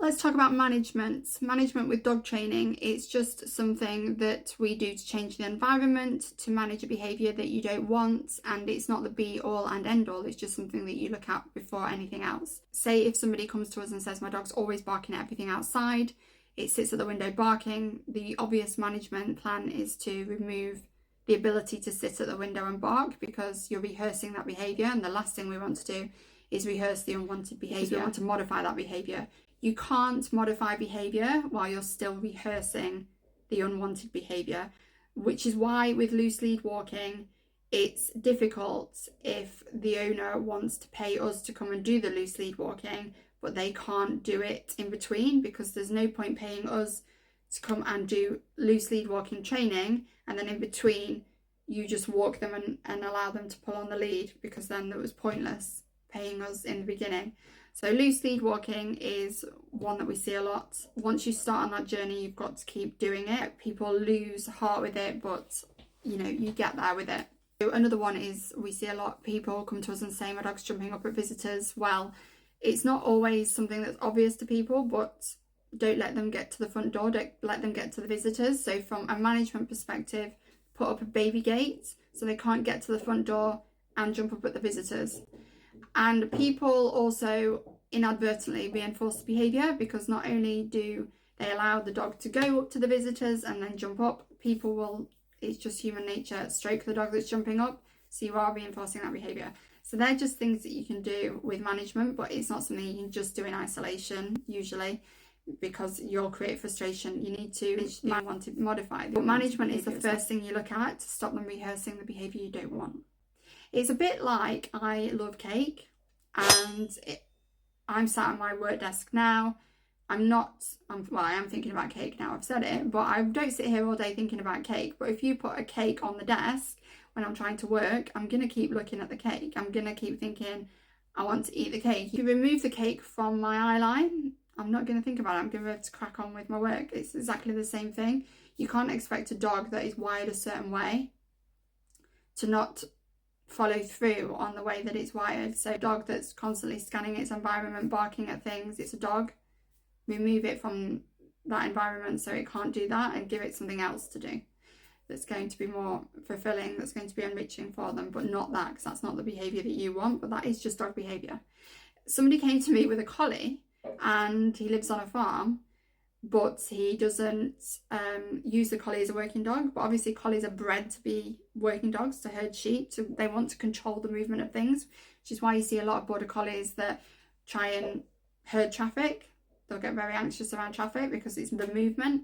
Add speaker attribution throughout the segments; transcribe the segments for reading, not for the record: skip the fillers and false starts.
Speaker 1: Let's talk about management. Management with dog training. It's just something that we do to change the environment, to manage a behaviour that you don't want, and it's not the be all and end all. It's just something that you look at before anything else. Say if somebody comes to us and says, my dog's always barking at everything outside, it sits at the window barking, the obvious management plan is to remove the ability to sit at the window and bark, because you're rehearsing that behaviour, and the last thing we want to do is rehearse the unwanted behaviour. We want to modify that behaviour. You can't modify behaviour while you're still rehearsing the unwanted behaviour, which is why with loose lead walking, it's difficult if the owner wants to pay us to come and do the loose lead walking, but they can't do it in between, because there's no point paying us to come and do loose lead walking training and then in between you just walk them and allow them to pull on the lead, because then it was pointless paying us in the beginning. So loose lead walking is one that we see a lot. Once you start on that journey, you've got to keep doing it. People lose heart with it, but you know, you get there with it. So another one is, we see a lot of people come to us and say, my dog's jumping up at visitors. Well, it's not always something that's obvious to people, but don't let them get to the front door, don't let them get to the visitors. So from a management perspective, put up a baby gate so they can't get to the front door and jump up at the visitors. And people also inadvertently reinforce the behaviour, because not only do they allow the dog to go up to the visitors and then jump up, people will, it's just human nature, stroke the dog that's jumping up, so you are reinforcing that behaviour. So they're just things that you can do with management, but it's not something you can just do in isolation usually, because you'll create frustration. You need to want to modify. But management is the first thing you look at to stop them rehearsing the behaviour you don't want. It's a bit like, I love cake, and I'm sat at my work desk now. I am thinking about cake now, I've said it, but I don't sit here all day thinking about cake. But if you put a cake on the desk when I'm trying to work, I'm going to keep looking at the cake. I'm going to keep thinking, I want to eat the cake. If you remove the cake from my eye line, I'm not going to think about it. I'm going to be able to crack on with my work. It's exactly the same thing. You can't expect a dog that is wired a certain way to not follow through on the way that it's wired. So a dog that's constantly scanning its environment, barking at things, it's a dog. Remove it from that environment so it can't do that, and give it something else to do that's going to be more fulfilling, that's going to be enriching for them, but not that, because that's not the behaviour that you want, but that is just dog behaviour. Somebody came to me with a collie, and he lives on a farm, but he doesn't use the collie as a working dog. But obviously collies are bred to be working dogs, to herd sheep, they want to control the movement of things, which is why you see a lot of border collies that try and herd traffic. They'll get very anxious around traffic because it's the movement.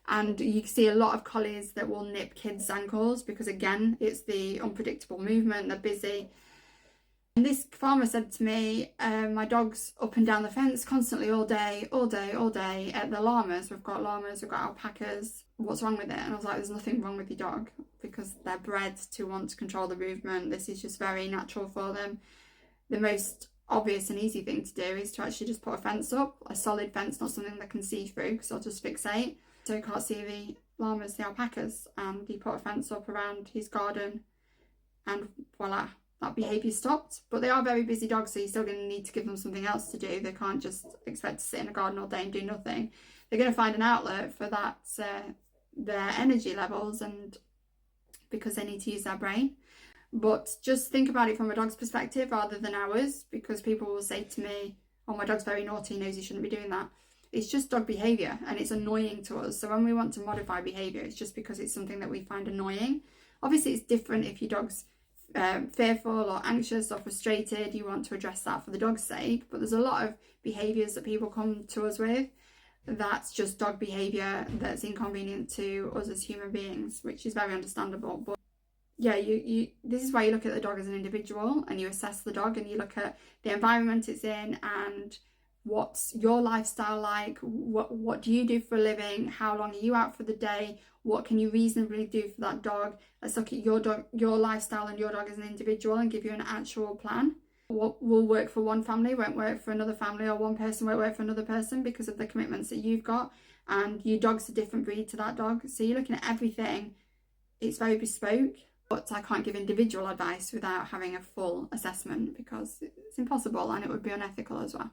Speaker 1: And you see a lot of collies that will nip kids' ankles, because again, it's the unpredictable movement, they're busy. And this farmer said to me, my dog's up and down the fence constantly all day at the llamas. We've got llamas, we've got alpacas. What's wrong with it? And I was like, there's nothing wrong with your dog, because they're bred to want to control the movement. This is just very natural for them. The most obvious and easy thing to do is to actually just put a fence up, a solid fence, not something that can see through, because I'll just fixate. So you can't see the llamas, the alpacas, and he put a fence up around his garden, and voila, that behaviour stopped. But they are very busy dogs, so you're still going to need to give them something else to do. They can't just expect to sit in a garden all day and do nothing. They're going to find an outlet for that, their energy levels, and because they need to use their brain. But just think about it from a dog's perspective rather than ours, because people will say to me, oh, my dog's very naughty, he knows he shouldn't be doing that. It's just dog behaviour, and it's annoying to us. So when we want to modify behaviour, it's just because it's something that we find annoying. Obviously it's different if your dog's fearful or anxious or frustrated. You want to address that for the dog's sake, but there's a lot of behaviours that people come to us with that's just dog behaviour that's inconvenient to us as human beings, which is very understandable. But yeah, this is why you look at the dog as an individual, and you assess the dog, and you look at the environment it's in, and what's your lifestyle like, what do you do for a living, how long are you out for the day, what can you reasonably do for that dog. Let's look at your dog, your lifestyle and your dog as an individual, and give you an actual plan. What will work for one family won't work for another family, or one person won't work for another person, because of the commitments that you've got, and your dog's a different breed to that dog. So you're looking at everything, it's very bespoke. But I can't give individual advice without having a full assessment, because it's impossible and it would be unethical as well.